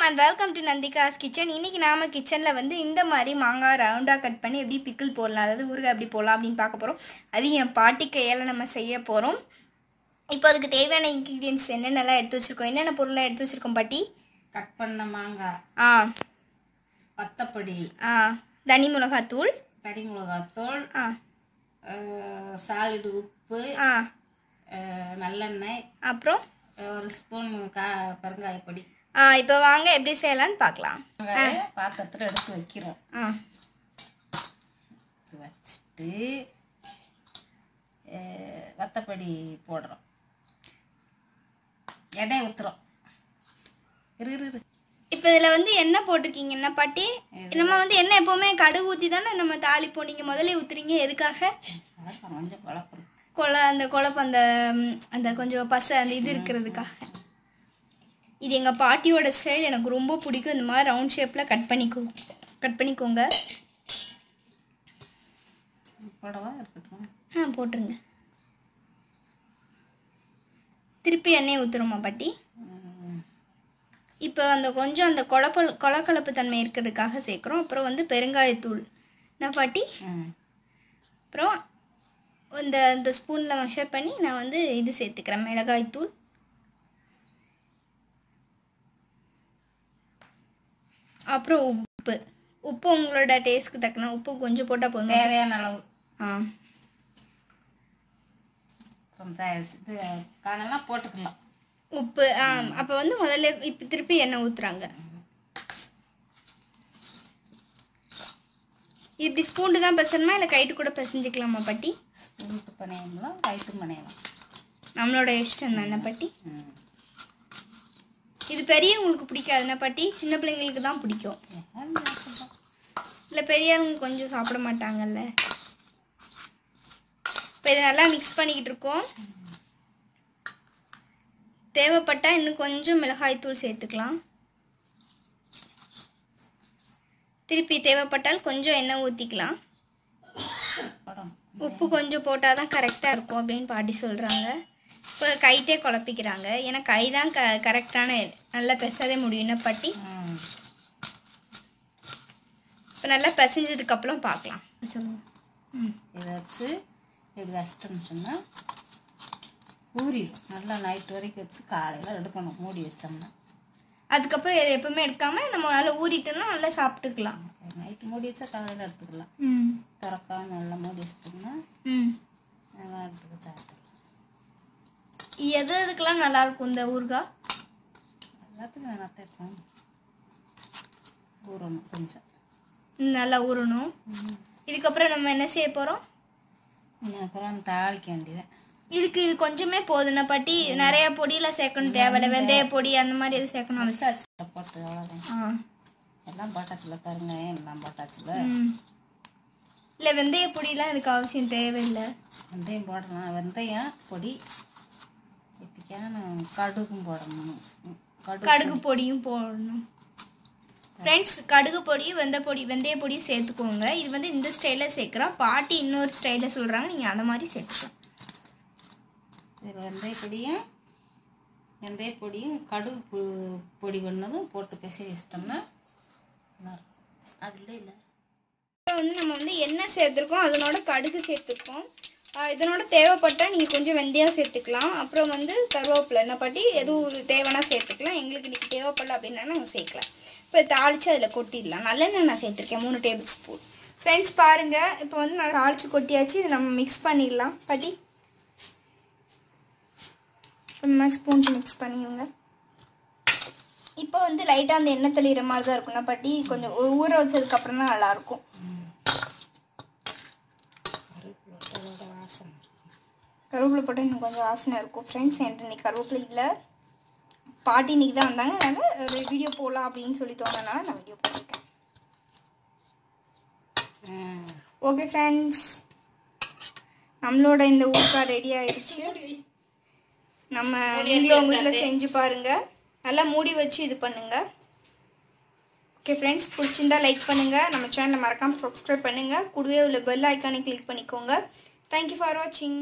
and welcome to Nandika's kitchen. இன்னைக்கு நாம கிச்சன்ல வந்து இந்த மாதிரி மாங்காய் ரவுண்டா கட் பண்ணி எப்படி பிக்கிள் போடலாம், அதாவது ஊறுகாய் எப்படி போடலாம் அப்படினு பார்க்க போறோம். அது என் பாட்டி கையால நம்ம செய்ய போறோம். இப்போ அதுக்கு தேவையான ingredients என்னென்னலாம் எடுத்து வச்சிருக்கோம், என்னென்ன பொருள்லாம் எடுத்து வச்சிருக்கோம் பாட்டி? கட் பண்ண மாங்காய், பத்தப்பொடி, தனி மிளகாய் தூள், சாலிட் உப்பு, நல்லெண்ணெய், அப்புறம் ஒரு ஸ்பூன் பெருங்காய பொடி. இப்போ வாங்க எப்படி செய்யலாம்னு பார்க்கலாம். பாத்திரத்தில் எடுத்து வைக்கிறோம். வச்சுட்டு வத்தப்பொடி போடுறோம், எண்ணெய் ஊற்றுறோம். இப்போ இதில் வந்து எண்ணெய் போட்டிருக்கீங்கன்னா பாட்டி, நம்ம வந்து எண்ணெய் எப்போவுமே கடுகு ஊற்றி தானே நம்ம தாளிப்போம். நீங்கள் முதல்ல ஊற்றுறீங்க எதுக்காக? கொஞ்சம் குழப்பம், அந்த குழப்பம், அந்த கொஞ்சம் பசை அந்த இது இருக்கிறதுக்காக. இது எங்கள் பாட்டியோட ஸ்டைல், எனக்கு ரொம்ப பிடிக்கும். இந்த மாதிரி ரவுண்ட் ஷேப்பில் கட் பண்ணிக்கோங்க. போடவா? இருக்கட்டும். போட்டுருங்க. திருப்பி எண்ணெய் ஊற்றுறோமா பாட்டி? இப்போ அந்த கொஞ்சம் அந்த கொலக்கலப்பு தன்மை இருக்கிறதுக்காக சேர்க்குறோம். அப்புறம் வந்து பெருங்காயத்தூள் என்ன பாட்டி? அப்புறம் இந்த ஸ்பூனில் மெஷர் பண்ணி நான் வந்து இது சேர்த்துக்கிறேன், மிளகாய்த்தூள். அப்புறம் உப்பு உங்களோட டேஸ்ட்க்கு தக்கன உப்பு கொஞ்சம் போட்டால் போதும், தேவையான அளவு. காணலாம் போட்டுக்கலாம் உப்பு. அப்போ வந்து முதல்ல இப்போ திருப்பி எண்ணெய் ஊற்றுறாங்க. இப்படி ஸ்பூண்டு தான் பிசணுமா இல்லை கைட்டு கூட பிசைஞ்சிக்கலாமா பாட்டி? ஸ்பூன்ட்டு பனையலாம், கைட்டு பனையலாம், நம்மளோட இஷ்டம் தானே பாட்டி. இது பெரியவங்களுக்கு பிடிக்காதுன்னா பாட்டி, சின்ன பிள்ளைங்களுக்கு தான் பிடிக்கும். இல்லை பெரியவங்க கொஞ்சம் சாப்பிட மாட்டாங்கல்ல. இப்போ இதை நல்லா மிக்ஸ் பண்ணிக்கிட்டு இருக்கோம். தேவைப்பட்டால் இன்னும் கொஞ்சம் மிளகாய்த்தூள் சேர்த்துக்கலாம். திருப்பி தேவைப்பட்டால் கொஞ்சம் எண்ணெய் ஊற்றிக்கலாம். உப்பு கொஞ்சம் போட்டால் தான் கரெக்டாக இருக்கும் அப்படின்னு பாட்டி சொல்கிறாங்க. இப்போ கைட்டே குழப்பிக்கிறாங்க, ஏன்னா கை தான் கரெக்டான நல்லா பெசவே முடியும்னா பாட்டி. இப்போ நல்லா பிசைஞ்சதுக்கப்புறம் பார்க்கலாம். சொல்லுங்கள். இதை வச்சு இப்படி வச்சிட்டோம்னு சொன்னால் ஊறிடும். நல்லா நைட் வரைக்கும் வச்சு காலையில் எடுக்கணும், மூடி வச்சோம்னா. அதுக்கப்புறம் இதை எப்பவுமே எடுக்காமல் நம்ம நல்லா ஊறிட்டோம்னா நல்லா சாப்பிட்டுக்கலாம். நைட்டு மூடி வச்சா காலையில் எடுத்துக்கலாம். திறக்காம நல்லா மூடி வச்சிட்டோம்னா நல்லா எடுத்துக்க சாப்பிட்டுக்கலாம். எதுக்கெல்லாம் நல்லாயிருக்கும் இந்த ஊறுகாய்? எல்லாத்துக்கும் நல்லா தான் இருக்கும். ஊறணும், கொஞ்சம் நல்லா ஊறணும். இதுக்கப்புறம் நம்ம என்ன செய்ய போகிறோம்? அப்புறம் தாளிக்க வேண்டியதான். இதுக்கு இது கொஞ்சமே போதும்னா பாட்டி, நிறைய பொடியெல்லாம் சேர்க்கணும் தேவையில்ல. வெந்தய பொடி அந்த மாதிரி எதுவும் சேர்க்கணும்? விசாரிச்சு போட்டு அவ்வளோதான். எல்லாம் போட்டாச்சுல, பாருங்க எல்லாம் போட்டாச்சுல. இல்லை வெந்தய பொடியெலாம் இதுக்கு அவசியம் தேவையில்லை. வெந்தயம் போடலாம், வெந்தயம் பொடி கடுகும் போடணும், கடுகு பொடியும் போடணும். ஃப்ரெண்ட்ஸ், கடுகு பொடியும் வெந்தய பொடியும் சேர்த்துக்கோங்க. இது வந்து இந்த ஸ்டைலில் சேர்க்குறோம், பாட்டி இன்னொரு ஸ்டைலில் சொல்கிறாங்க, நீங்கள் அந்த மாதிரி சேர்த்துக்கலாம். இதில் வெந்தய பொடியும் கடுகு பொடி பண்ணதும் போட்டு பிசைய வச்சிட்டோம்னா அதில் இல்லை. வந்து நம்ம வந்து எண்ணெய் சேர்த்துருக்கோம், அதனோட கடுகு சேர்த்துருக்கோம். இதனோட தேவைப்பட்டால் நீங்கள் கொஞ்சம் வெந்தயம் சேர்த்துக்கலாம். அப்புறம் வந்து கருவேப்பிலை என்ன பாட்டி எதுவும் தேவைன்னா சேர்த்துக்கலாம். எங்களுக்கு இன்றைக்கி தேவைப்படல அப்படின்னா நாங்கள் சேர்க்கலாம். இப்போ தாளித்து அதில் கொட்டிடலாம். நல்லெண்ணெய் நான் சேர்த்துருக்கேன் 3 டேபிள் ஸ்பூன். ஃப்ரெண்ட்ஸ் பாருங்கள், இப்போ வந்து நான் தாளித்து கொட்டியாச்சு. இதை நம்ம மிக்ஸ் பண்ணிடலாம் பாட்டி. இந்த மாதிரி ஸ்பூன்ஸ் மிக்ஸ் பண்ணிடுங்க. இப்போ வந்து லைட்டாக அந்த எண்ணெய் தெளிகிற மாதிரி தான் இருக்கும்னா பாட்டி, கொஞ்சம் ஊற வச்சதுக்கப்புறம் தான் நல்லாயிருக்கும். கருவேப்பிலை போட்டால் இன்னும் கொஞ்சம் வாசனை இருக்கும். ஃப்ரெண்ட்ஸ், என்கிட்ட இன்னைக்கு கருவேப்பிலை இல்லை, பாட்டி இன்னைக்கு தான் வந்தாங்க, அதனால் வீடியோ போடலாம் அப்படின்னு சொல்லி தோணுனால நான் வீடியோ போட்டிருக்கேன். ஓகே ஃப்ரெண்ட்ஸ், நம்மளோட இந்த ஊறுகாய் ரெடி ஆயிடுச்சு. நம்ம வீடியோ உங்கள் வீட்டில் செஞ்சு பாருங்கள், நல்லா மூடி வச்சு இது பண்ணுங்கள். ஓகே ஃப்ரெண்ட்ஸ், பிடிச்சிருந்தா லைக் பண்ணுங்கள், நம்ம சேனலை மறக்காமல் சப்ஸ்கிரைப் பண்ணுங்கள், கூடவே உள்ள பெல் ஐக்கானை கிளிக் பண்ணிக்கோங்க. தேங்க்யூ ஃபார் வாட்சிங்.